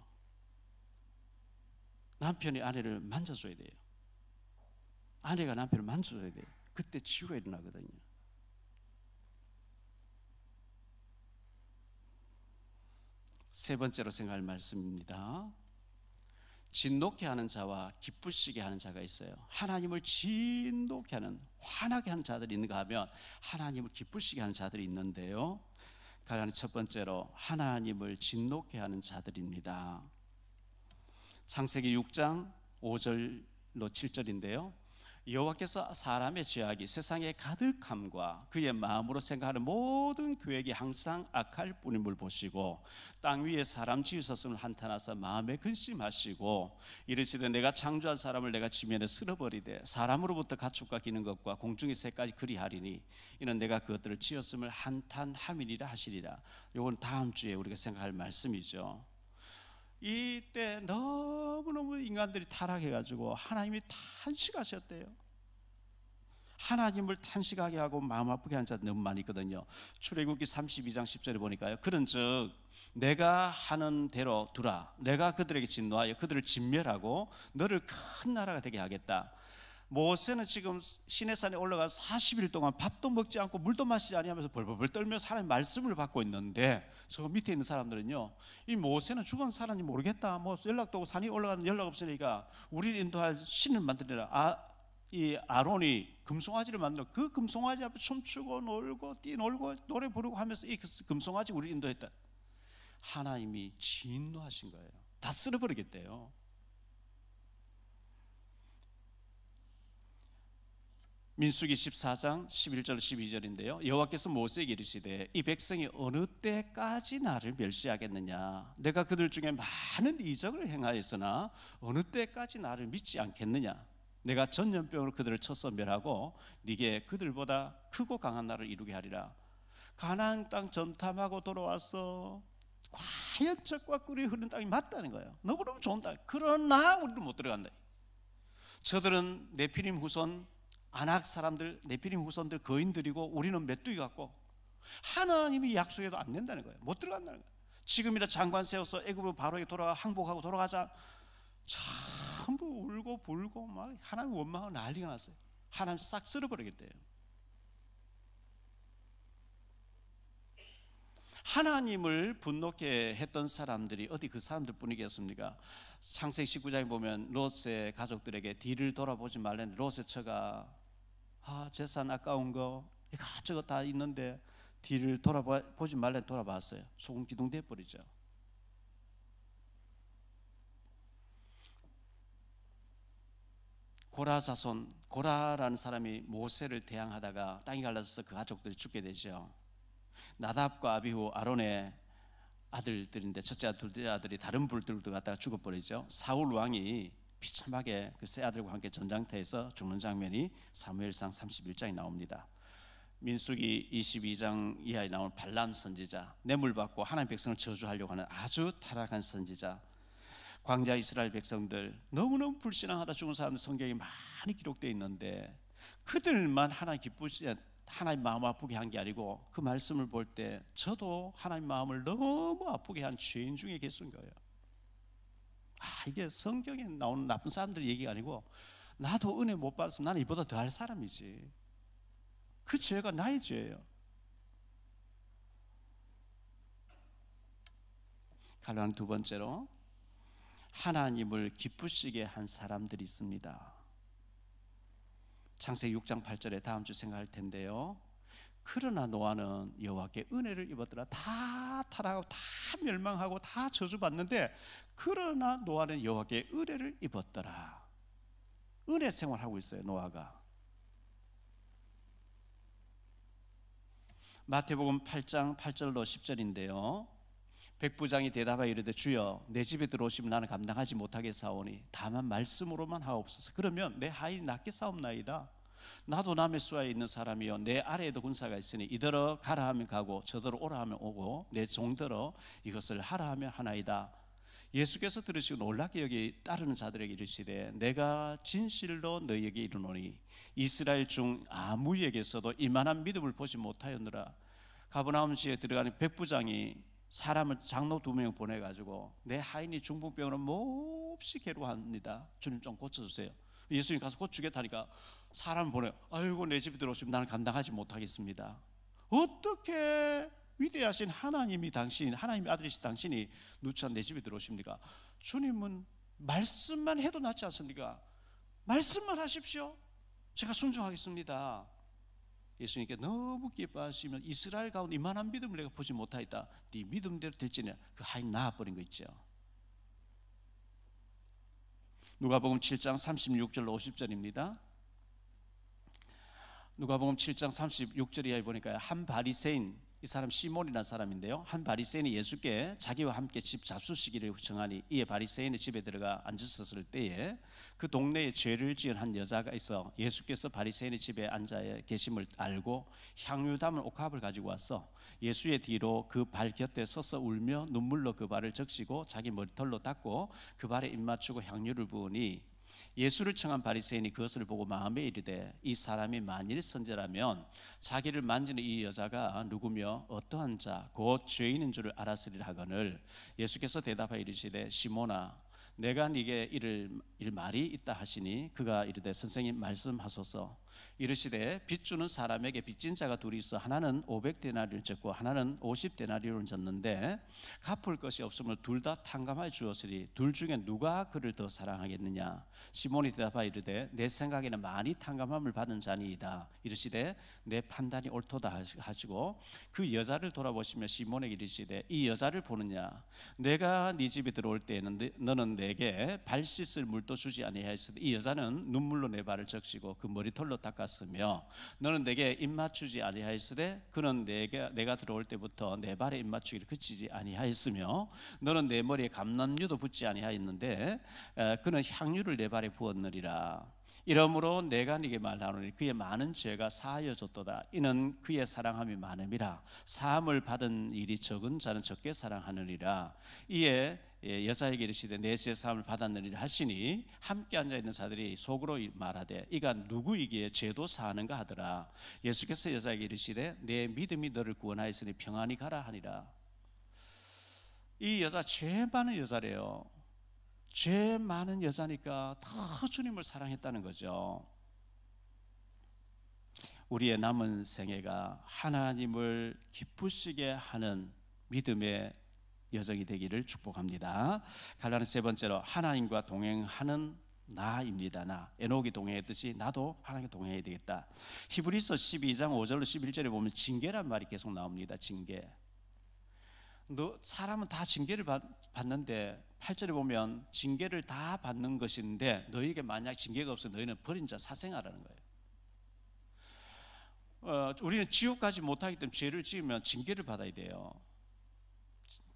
남편이 아내를 만져줘야 돼요. 아내가 남편을 만져줘야 돼요. 그때 치유가 일어나거든요. 세 번째로 생각할 말씀입니다. 진노케 하는 자와 기쁘시게 하는 자가 있어요. 하나님을 진노케 하는, 화나게 하는 자들이 있는가 하면 하나님을 기쁘시게 하는 자들이 있는데요, 가장 첫 번째로 하나님을 진노케 하는 자들입니다. 창세기 6장 5절로 7절인데요, 여호와께서 사람의 죄악이 세상에 가득함과 그의 마음으로 생각하는 모든 계획이 항상 악할 뿐임을 보시고 땅 위에 사람 지으셨음을 한탄하사 마음에 근심하시고 이르시되 내가 창조한 사람을 내가 지면에 쓸어버리되 사람으로부터 가축과 기는 것과 공중의 새까지 그리하리니 이는 내가 그것들을 지었음을 한탄함이니라 하시리라. 이건 다음 주에 우리가 생각할 말씀이죠. 이때 너무너무 인간들이 타락해가지고 하나님이 탄식하셨대요. 하나님을 탄식하게 하고 마음 아프게 하는 자들 너무 많이 있거든요. 출애굽기 32장 10절에 보니까요, 그런즉 내가 하는 대로 두라. 내가 그들에게 진노하여 그들을 진멸하고 너를 큰 나라가 되게 하겠다. 모세는 지금 시내산에 올라가 40일 동안 밥도 먹지 않고 물도 마시지 아니하면서 벌벌벌 떨면서 하나님의 말씀을 받고 있는데, 저 밑에 있는 사람들은요, 이 모세는 죽은 사람인지 모르겠다, 뭐 연락도 오고 산에 올라가는 연락 없으니까 우리를 인도할 신을 만들어라. 이 아론이 금송아지를 만들어 그 금송아지 앞에 춤추고 놀고 뛰놀고 노래 부르고 하면서 이 금송아지 우리를 인도했다. 하나님이 진노하신 거예요. 다 쓸어버리겠대요. 민수기 14장 11절 12절인데요, 여호와께서 모세에게 이르시되 이 백성이 어느 때까지 나를 멸시하겠느냐. 내가 그들 중에 많은 이적을 행하였으나 어느 때까지 나를 믿지 않겠느냐. 내가 전염병으로 그들을 쳐서 멸하고 네게 그들보다 크고 강한 나라를 이루게 하리라. 가나안 땅 전탐하고 돌아와서 과연 젖과 꿀이 흐르는 땅이 맞다는 거예요. 너무너무 좋은 땅. 그러나 우리는 못 들어간다. 저들은 네피림 후손 아낙 사람들, 네피림 후손들 거인들이고 우리는 메뚜기 같고 하나님이 약속해도 안 된다는 거예요. 못 들어간다는 거예요. 지금이라 장관 세워서 애굽으로 바로에 돌아가 항복하고 돌아가자 전부 울고 불고 막 하나님 원망하고 난리가 났어요. 하나님 싹 쓸어버리겠대요. 하나님을 분노케 했던 사람들이 어디 그 사람들 뿐이겠습니까? 창세기 19장에 보면 롯의 가족들에게 뒤를 돌아보지 말랬는데 롯의 처가 재산 아까운 거 이것저것 다 있는데 뒤를 돌아보지 말랬는데 돌아봤어요. 소금 기둥 돼버리죠. 고라 자손, 고라라는 사람이 모세를 대항하다가 땅이 갈라져서 그 가족들이 죽게 되죠. 나답과 아비후 아론의 아들들인데 첫째 아들, 둘째 아들이 다른 불들도 갖다가 죽어버리죠. 사울 왕이 비참하게 그 세 아들과 함께 전장터에서 죽는 장면이 사무엘상 31장에 나옵니다. 민수기 22장 이하에 나오는 발람 선지자, 뇌물 받고 하나님 백성을 저주하려고 하는 아주 타락한 선지자, 광야 이스라엘 백성들 너무너무 불신앙하다 죽은 사람들 성경에 많이 기록되어 있는데 그들만 하나님 마음 아프게 한 게 아니고 그 말씀을 볼 때 저도 하나님 마음을 너무 아프게 한 죄인 중에 계신 거예요. 이게 성경에 나오는 나쁜 사람들 얘기가 아니고 나도 은혜 못 받았으면 나는 이보다 더 할 사람이지. 그 죄가 나의 죄예요. 갈라는 두 번째로 하나님을 기쁘시게 한 사람들이 있습니다. 창세기 6장 8절에 다음 주 생각할 텐데요. 그러나 노아는 여호와께 은혜를 입었더라. 다 타락하고 다 멸망하고 다 저주받는데 그러나 노아는 여호와께 은혜를 입었더라. 은혜 생활하고 있어요, 노아가. 마태복음 8장 8절로 10절인데요. 백부장이 대답하여 이르되 주여 내 집에 들어오시면 나는 감당하지 못하겠사오니 다만 말씀으로만 하옵소서. 그러면 내 하인이 낫게 싸움나이다. 나도 남의 수하에 있는 사람이요 내 아래에도 군사가 있으니 이더러 가라 하면 가고 저더러 오라 하면 오고 내 종더러 이것을 하라 하면 하나이다. 예수께서 들으시고 놀랍게 여기 따르는 자들에게 이르시되 내가 진실로 너희에게 이르노니 이스라엘 중 아무에게서도 이만한 믿음을 보지 못하였느라. 가버나움 지에 들어가는 백부장이 사람을 장로 2명 보내가지고 내 하인이 중풍병으로 몹시 괴로워합니다. 주님 좀 고쳐주세요. 예수님 가서 고치겠다니까 사람을 보내요. 아이고 내 집에 들어오시면 나는 감당하지 못하겠습니다. 어떻게 위대하신 하나님이 하나님의 아들이신 당신이 누추한 내 집에 들어오십니까? 주님은 말씀만 해도 낫지 않습니까? 말씀만 하십시오. 제가 순종하겠습니다. 예수님께 너무 기뻐하시면 이스라엘 가운데 이만한 믿음을 내가 보지 못하였다. 네 믿음대로 될지냐. 그 하인 나아버린 거 있죠. 누가복음 7장 36절로 50절입니다. 누가복음 7장 36절에 보니까 한 바리새인, 이 사람 시몬이라는 사람인데요. 한 바리새인이 예수께 자기와 함께 집 잡수시기를 청하니 이에 바리새인의 집에 들어가 앉았을 때에 그 동네에 죄를 지은 한 여자가 있어 예수께서 바리새인의 집에 앉아 계심을 알고 향유 담은 옥합을 가지고 왔어 예수의 뒤로 그 발 곁에 서서 울며 눈물로 그 발을 적시고 자기 머리털로 닦고 그 발에 입 맞추고 향유를 부으니 예수를 청한 바리새인이 그것을 보고 마음에 이르되 이 사람이 만일 선지라면 자기를 만지는 이 여자가 누구며 어떠한 자 곧 죄인인 줄을 알았으리라 하거늘 예수께서 대답하여 이르시되 시몬아 내가 네게 이를 말이 있다 하시니 그가 이르되 선생님 말씀하소서. 이르시되 빚 주는 사람에게 빚진 자가 둘이 있어 하나는 500데나리온을 졌고 하나는 50데나리온을 졌는데 갚을 것이 없으므로 둘 다 탕감하여 주었으리 둘 중에 누가 그를 더 사랑하겠느냐. 시몬이 대답하여 이르되 내 생각에는 많이 탕감함을 받은 자니이다. 이르시되 내 판단이 옳도다 하시고 그 여자를 돌아보시며 시몬에게 이르시되 이 여자를 보느냐. 내가 네 집에 들어올 때에는 너는 내게 발 씻을 물도 주지 아니하였으되 이 여자는 눈물로 내 발을 적시고 그 머리털로 닦았으며 너는 내게 입 맞추지 아니하였으되 그는 내가 들어올 때부터 내 발에 입 맞추기를 그치지 아니하였으며 너는 내 머리에 감람류도 붓지 아니하였는데 그는 향유를 내 발에 부었느니라. 이러므로 내가 네게 말하노니 그의 많은 죄가 사하여졌도다. 이는 그의 사랑함이 많음이라. 사함을 받은 일이 적은 자는 적게 사랑하느니라. 이에 여자에게 이르시되 내 죄 사함을 받았느니라 하시니 함께 앉아 있는 자들이 속으로 말하되 이가 누구이기에 죄도 사하는가 하더라. 예수께서 여자에게 이르시되 내 믿음이 너를 구원하였으니 평안히 가라 하니라. 이 여자 죄 많은 여자래요. 죄 많은 여자니까 더 주님을 사랑했다는 거죠. 우리의 남은 생애가 하나님을 기쁘시게 하는 믿음의 여정이 되기를 축복합니다. 갈라는 세 번째로 하나님과 동행하는 나입니다. 나 에녹이 동행했듯이 나도 하나님과 동행해야 되겠다. 히브리서 12장 5절로 11절에 보면 징계란 말이 계속 나옵니다. 징계. 사람은 다 징계를 받는데 8절에 보면 징계를 다 받는 것인데 너희에게 만약 징계가 없어 너희는 버린 자 사생아라는 거예요. 우리는 지옥 가지 못하기 때문에 죄를 지으면 징계를 받아야 돼요.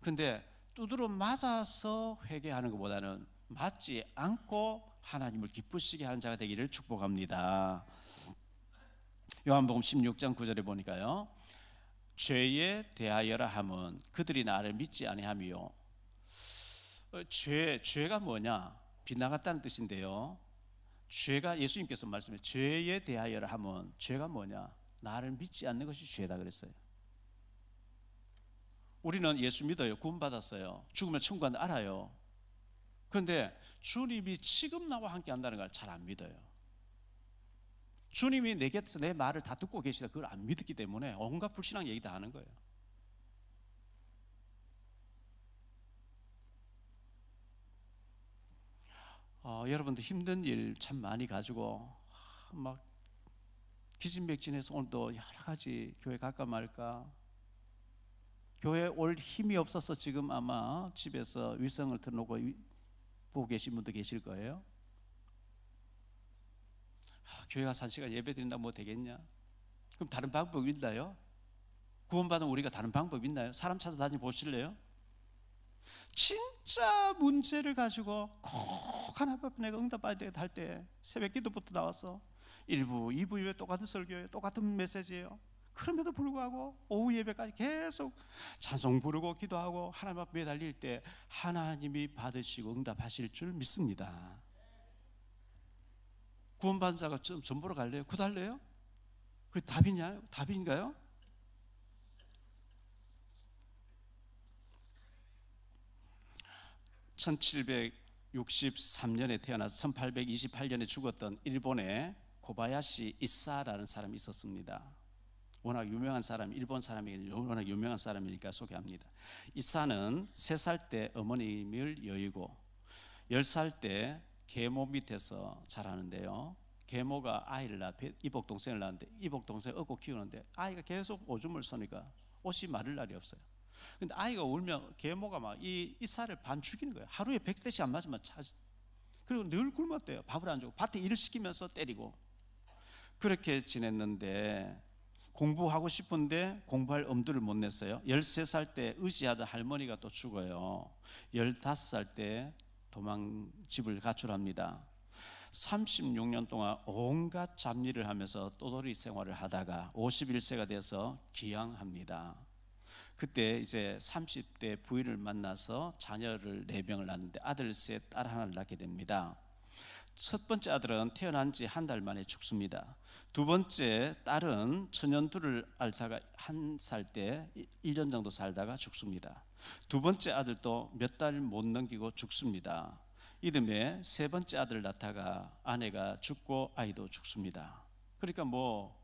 근데 두드러 맞아서 회개하는 것보다는 맞지 않고 하나님을 기쁘시게 하는 자가 되기를 축복합니다. 요한복음 16장 9절에 보니까요, 죄에 대하여라 함은 그들이 나를 믿지 아니함이요. 죄가 뭐냐? 빗나갔다는 뜻인데요. 죄가, 예수님께서 말씀해 죄에 대하여라 함은, 죄가 뭐냐? 나를 믿지 않는 것이 죄다 그랬어요. 우리는 예수 믿어요. 구원받았어요. 죽으면 천국 간다 알아요. 그런데 주님이 지금 나와 함께 한다는 걸 잘 안 믿어요. 주님이 내 곁에서 내 말을 다 듣고 계시다, 그걸 안 믿었기 때문에 온갖 불신앙 얘기 다 하는 거예요. 여러분들 힘든 일 참 많이 가지고 막 기진맥진해서 오늘도 여러 가지 교회 갈까 말까, 교회 올 힘이 없어서 지금 아마 집에서 위성을 틀어놓고 보고 계신 분도 계실 거예요. 교회 가서 1시간 예배 드린다면 뭐 되겠냐? 그럼 다른 방법이 있나요? 구원받은 우리가 다른 방법이 있나요? 사람 찾아다니 보실래요? 진짜 문제를 가지고 꼭 하나님 앞에 내가 응답받아야 되겠다 할 때 새벽 기도부터 나와서 1부, 2부 이후에 똑같은 설교예요. 똑같은 메시지예요. 그럼에도 불구하고 오후 예배까지 계속 찬송 부르고 기도하고 하나님 앞에 매달릴 때 하나님이 받으시고 응답하실 줄 믿습니다. 구원받은 자가 전 보러 갈래요? 구달래요? 그게 답이냐? 답인가요? (1763년에) 태어나서 1828년에 죽었던 일본의 고바야시 이사라는 사람이 있었습니다. 워낙 유명한 사람, 일본 사람이 워낙 유명한 사람이니까 소개합니다. 이사는 3살 때 어머님을 여의고 10살 때 계모 밑에서 자라는데요. 계모가 아이를 낳아 이복동생을 낳았는데 이복동생 업고 키우는데 아이가 계속 오줌을 싸니까 옷이 마를 날이 없어요. 근데 아이가 울면 계모가 막 이 이사를 반 죽이는 거예요. 하루에 100대씩 안 맞으면 그리고 늘 굶었대요. 밥을 안 주고 밭에 일을 시키면서 때리고 그렇게 지냈는데 공부하고 싶은데 공부할 엄두를 못 냈어요. 13살 때 의지하던 할머니가 또 죽어요. 15살 때 집을 가출합니다. 36년 동안 온갖 잡일을 하면서 또돌이 생활을 하다가 51세가 돼서 귀향합니다. 그때 이제 30대 부인을 만나서 자녀를 4명을 낳는데 아들 셋, 딸 하나를 낳게 됩니다. 첫 번째 아들은 태어난 지 한 달 만에 죽습니다. 두 번째 딸은 천연두를 앓다가 1살 때 1년 정도 살다가 죽습니다. 두 번째 아들도 몇 달 못 넘기고 죽습니다. 이듬해 세 번째 아들을 낳다가 아내가 죽고 아이도 죽습니다. 그러니까 뭐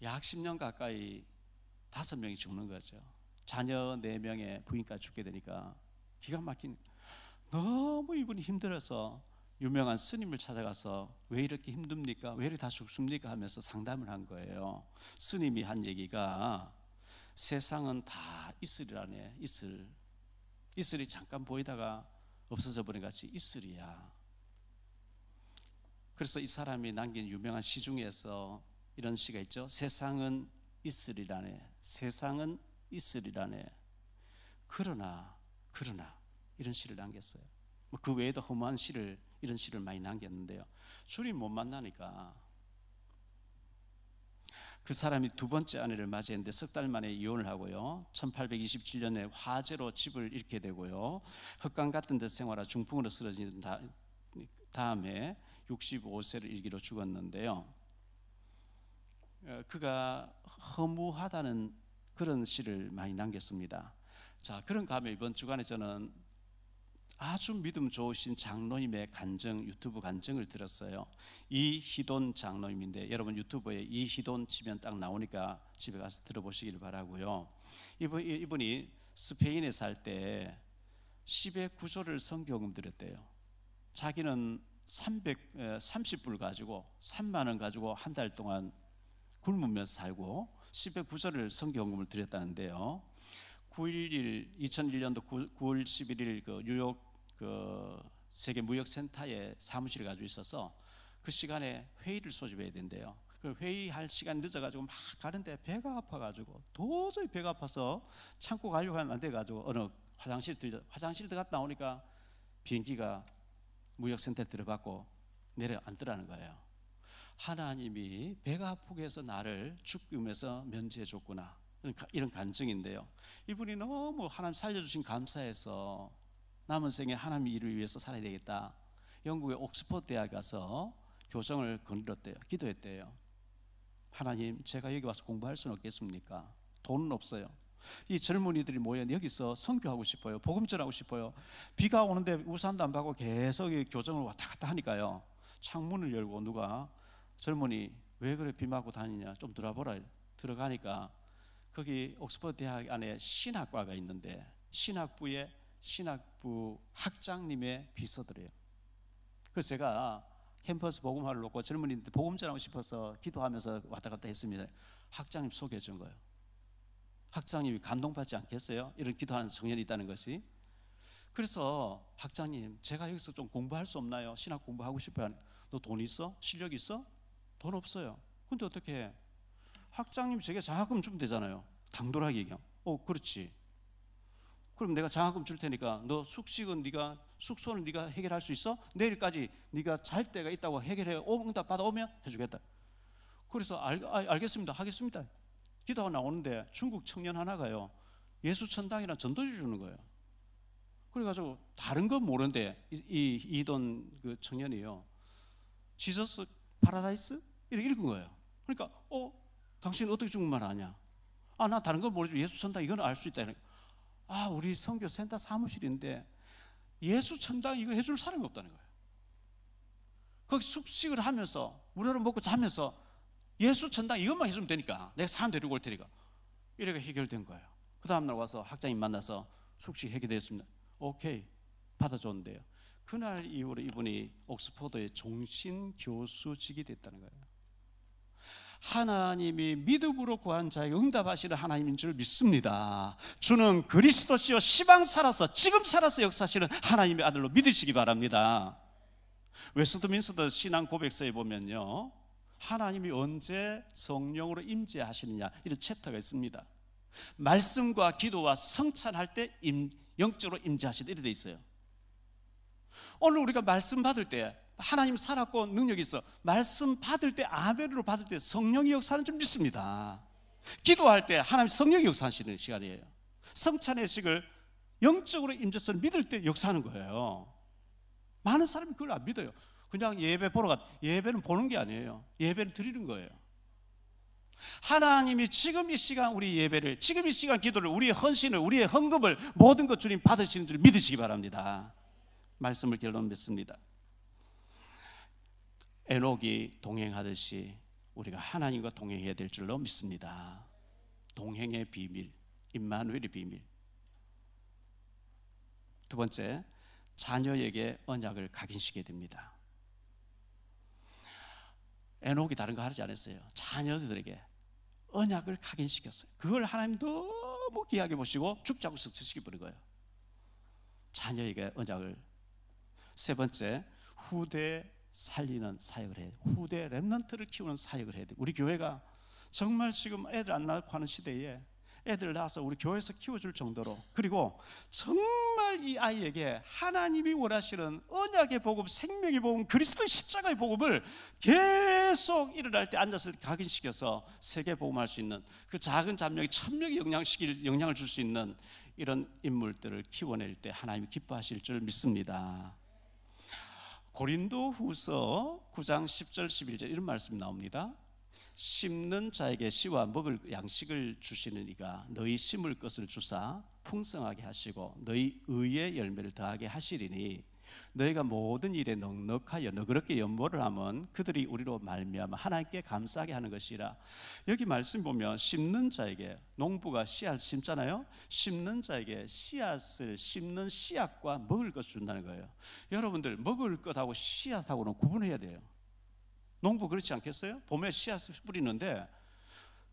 약 10년 가까이 5명이 죽는 거죠. 자녀 4명의 부인까지 죽게 되니까 기가 막힌, 너무 이분이 힘들어서 유명한 스님을 찾아가서 왜 이렇게 힘듭니까? 왜 이렇게 다 죽습니까? 하면서 상담을 한 거예요. 스님이 한 얘기가 세상은 다 이슬이라네. 이슬이 잠깐 보이다가 없어져 버린 같이 이슬이야. 그래서 이 사람이 남긴 유명한 시 중에서 이런 시가 있죠. 세상은 이슬이라네. 세상은 이슬이라네. 그러나 이런 시를 남겼어요. 그 외에도 허무한 시를, 이런 시를 많이 남겼는데요. 주님 못 만나니까 그 사람이 두 번째 아내를 맞이했는데 석 달 만에 이혼을 하고요. 1827년에 화재로 집을 잃게 되고요. 흑강 같은 데 생활하 중풍으로 쓰러진 다음에 65세를 일기로 죽었는데요. 그가 허무하다는 그런 시를 많이 남겼습니다. 자, 그런가 하면 이번 주간에 저는 아주 믿음 좋으신 장로님의 간증, 유튜브 간증을 들었어요. 이희돈 장로님인데 여러분 유튜브에 이희돈 치면 딱 나오니까 집에 가서 들어보시길 바라고요. 이분이 스페인에 살 때 10의 구조를 성경음 드렸대요. 자기는 30불 가지고 3만 원 가지고 한 달 동안 굶으면서 살고 10의 구조를 성경음을 드렸다는데요. 2001년도 9월 11일 그 뉴욕 그 세계 무역센터에 사무실을 가지고 있어서 그 시간에 회의를 소집해야 된대요. 그 회의할 시간 늦어가지고 막 가는데 배가 아파가지고 도저히 배가 아파서 참고 가려고 하는데 안 돼가지고 어느 화장실 들어갔다 나오니까 비행기가 무역센터에 들어갔고 내려앉더라는 거예요. 하나님이 배가 아프게 해서 나를 죽음에서 면제해 줬구나, 이런 간증인데요. 이분이 너무 하나님 살려주신 감사해서 남은 생에 하나님 일을 위해서 살아야 되겠다, 영국의 옥스퍼드 대학에 가서 교정을 거닐었대요. 기도했대요. 하나님, 제가 여기 와서 공부할 수는 없겠습니까? 돈은 없어요. 이 젊은이들이 모여 여기서 선교하고 싶어요. 복음 전하고 싶어요. 비가 오는데 우산도 안 받고 계속 교정을 왔다 갔다 하니까요. 창문을 열고 누가 젊은이 왜 그래 비 맞고 다니냐 좀 들어보라. 들어가니까 거기 옥스퍼드 대학 안에 신학과가 있는데 신학부 학장님의 비서들이에요. 그래서 제가 캠퍼스 복음화를 놓고 젊은이들 복음 전하고 싶어서 기도하면서 왔다 갔다 했습니다. 학장님 소개해 준 거예요. 학장님이 감동받지 않겠어요? 이런 기도하는 청년이 있다는 것이. 그래서 학장님, 제가 여기서 좀 공부할 수 없나요? 신학 공부하고 싶어요. 너 돈 있어? 실력 있어? 돈 없어요. 근데 어떻게 해? 학장님 제게 장학금 주면 되잖아요. 당돌하게 얘기하면 그렇지. 그럼 내가 장학금 줄 테니까 너 숙소는 네가 해결할 수 있어? 내일까지 네가 잘 때가 있다고 해결해. 응답 받아오면 해주겠다. 그래서 알겠습니다, 하겠습니다. 기도하고 나오는데 중국 청년 하나가요, 예수 천당이라는 전도지 주는 거예요. 그래가지고 다른 건 모르는데 이돈 그 청년이요, 지저스 파라다이스 이렇게 읽은 거예요. 그러니까 당신 어떻게 중국말 아냐? 나 다른 건 모르지만 예수 천당 이건 알 수 있다. 우리 선교 센터 사무실인데 예수 천당 이거 해줄 사람이 없다는 거예요. 거기 숙식을 하면서 우리를 먹고 자면서 예수 천당 이것만 해주면 되니까 내가 사람 데리고 올 테니까, 이렇게 해결된 거예요. 그 다음날 와서 학장님 만나서 숙식 해결됐습니다. 오케이, 받아줬는데요. 그날 이후로 이분이 옥스퍼드의 종신 교수직이 됐다는 거예요. 하나님이 믿음으로 구한 자에게 응답하시는 하나님인 줄 믿습니다. 주는 그리스도시요 시방 살아서 지금 살아서 역사하시는 하나님의 아들로 믿으시기 바랍니다. 웨스트민스터 신앙 고백서에 보면요, 하나님이 언제 성령으로 임재하시느냐 이런 챕터가 있습니다. 말씀과 기도와 성찬할 때 영적으로 임재하시다 이렇게 돼 있어요. 오늘 우리가 말씀 받을 때 하나님 살았고 능력이 있어. 말씀 받을 때, 아멘으로 받을 때 성령이 역사하는 줄 믿습니다. 기도할 때 하나님 성령이 역사하시는 시간이에요. 성찬의 식을 영적으로 임재해서 믿을 때 역사하는 거예요. 많은 사람이 그걸 안 믿어요. 그냥 예배 보러 예배는 보는 게 아니에요. 예배는 드리는 거예요. 하나님이 지금 이 시간 우리 예배를, 지금 이 시간 기도를, 우리의 헌신을, 우리의 헌금을 모든 것 주님 받으시는 줄 믿으시기 바랍니다. 말씀을 결론 맺습니다. 에녹이 동행하듯이 우리가 하나님과 동행해야 될 줄로 믿습니다. 동행의 비밀, 임마누엘의 비밀. 두 번째, 자녀에게 언약을 각인시켜야 됩니다. 에녹이 다른 거 하지 않았어요. 자녀들에게 언약을 각인시켰어요. 그걸 하나님 너무 귀하게 보시고 죽자고 시켜버린 거예요. 자녀에게 언약을. 세 번째, 후대 살리는 사역을 해야 돼요. 후대 렘넌트를 키우는 사역을 해야 돼요. 우리 교회가 정말 지금 애들 안 낳고 하는 시대에 애들 낳아서 우리 교회에서 키워줄 정도로, 그리고 정말 이 아이에게 하나님이 원하시는 언약의 복음, 생명의 복음, 그리스도의 십자가의 복음을 계속 일어날 때 앉아서 각인시켜서 세계 복음할 수 있는, 그 작은 잔명이 천명이 영향을 줄 수 있는 이런 인물들을 키워낼 때 하나님이 기뻐하실 줄 믿습니다. 고린도후서 9장 10절 11절 이런 말씀이 나옵니다. 심는 자에게 씨와 먹을 양식을 주시는 이가 너희 심을 것을 주사 풍성하게 하시고 너희 의의 열매를 더하게 하시리니 너희가 모든 일에 넉넉하여 너그럽게 연보를 하면 그들이 우리로 말미암아 하나님께 감사하게 하는 것이라. 여기 말씀 보면 심는 자에게, 농부가 씨앗 심잖아요. 심는 자에게 씨앗을 심는 씨앗과 먹을 것을 준다는 거예요. 여러분들, 먹을 것하고 씨앗하고는 구분해야 돼요. 농부 그렇지 않겠어요? 봄에 씨앗을 뿌리는데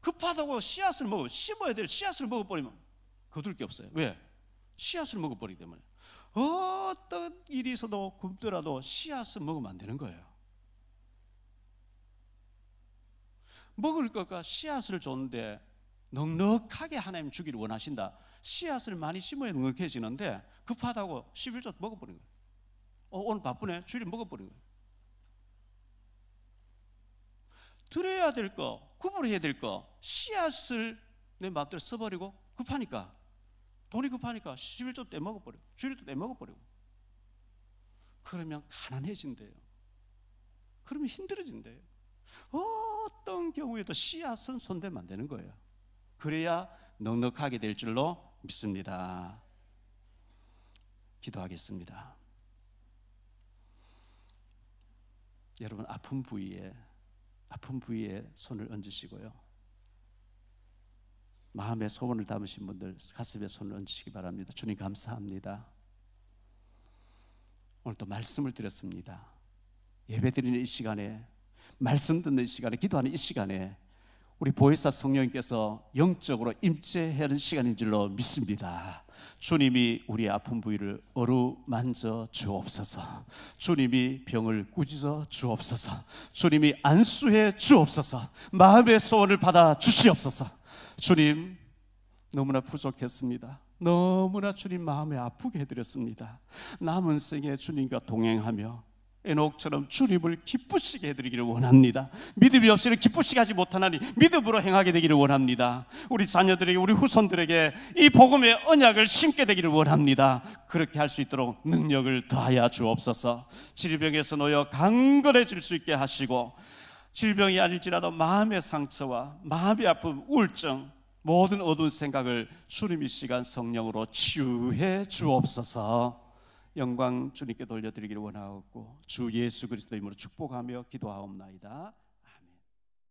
급하다고 씨앗을 심어야 될 씨앗을 먹어버리면 거둘 게 없어요. 왜? 씨앗을 먹어버리기 때문에. 어떤 일이 있어도 굶더라도 씨앗을 먹으면 안 되는 거예요. 먹을 것과 씨앗을 줬는데 넉넉하게 하나님 주기를 원하신다. 씨앗을 많이 심어야 넉넉해지는데 급하다고 11조 먹어버린 거예요. 오늘 바쁘네. 주일 먹어버린 거예요. 드려야 될 거, 구분해야 될 거, 씨앗을 내 마음대로 써버리고 급하니까, 돈이 급하니까 11조 떼먹어버리고 주일도 떼먹어버리고, 그러면 가난해진대요. 그러면 힘들어진대요. 어떤 경우에도 씨앗은 손대면 안 되는 거예요. 그래야 넉넉하게 될 줄로 믿습니다. 기도하겠습니다. 여러분, 아픈 부위에 손을 얹으시고요, 마음의 소원을 담으신 분들 가슴에 손을 얹으시기 바랍니다. 주님 감사합니다. 오늘 또 말씀을 드렸습니다. 예배 드리는 이 시간에, 말씀 듣는 이 시간에, 기도하는 이 시간에 우리 보혜사 성령님께서 영적으로 임재하는 시간인 줄로 믿습니다. 주님이 우리의 아픈 부위를 어루만져 주옵소서. 주님이 병을 꾸짖어 주옵소서. 주님이 안수해 주옵소서. 마음의 소원을 받아 주시옵소서. 주님, 너무나 부족했습니다. 너무나 주님 마음에 아프게 해드렸습니다. 남은 생에 주님과 동행하며 에녹처럼 주님을 기쁘시게 해드리기를 원합니다. 믿음이 없이는 기쁘시게 하지 못하나니 믿음으로 행하게 되기를 원합니다. 우리 자녀들에게, 우리 후손들에게 이 복음의 언약을 심게 되기를 원합니다. 그렇게 할 수 있도록 능력을 더하여 주옵소서. 질병에서 놓여 강건해질 수 있게 하시고, 질병이 아닐지라도 마음의 상처와 마음의 아픔, 우울증, 모든 어두운 생각을 주님 이 시간 성령으로 치유해 주옵소서. 영광 주님께 돌려드리기를 원하옵고 주 예수 그리스도 이름으로 축복하며 기도하옵나이다.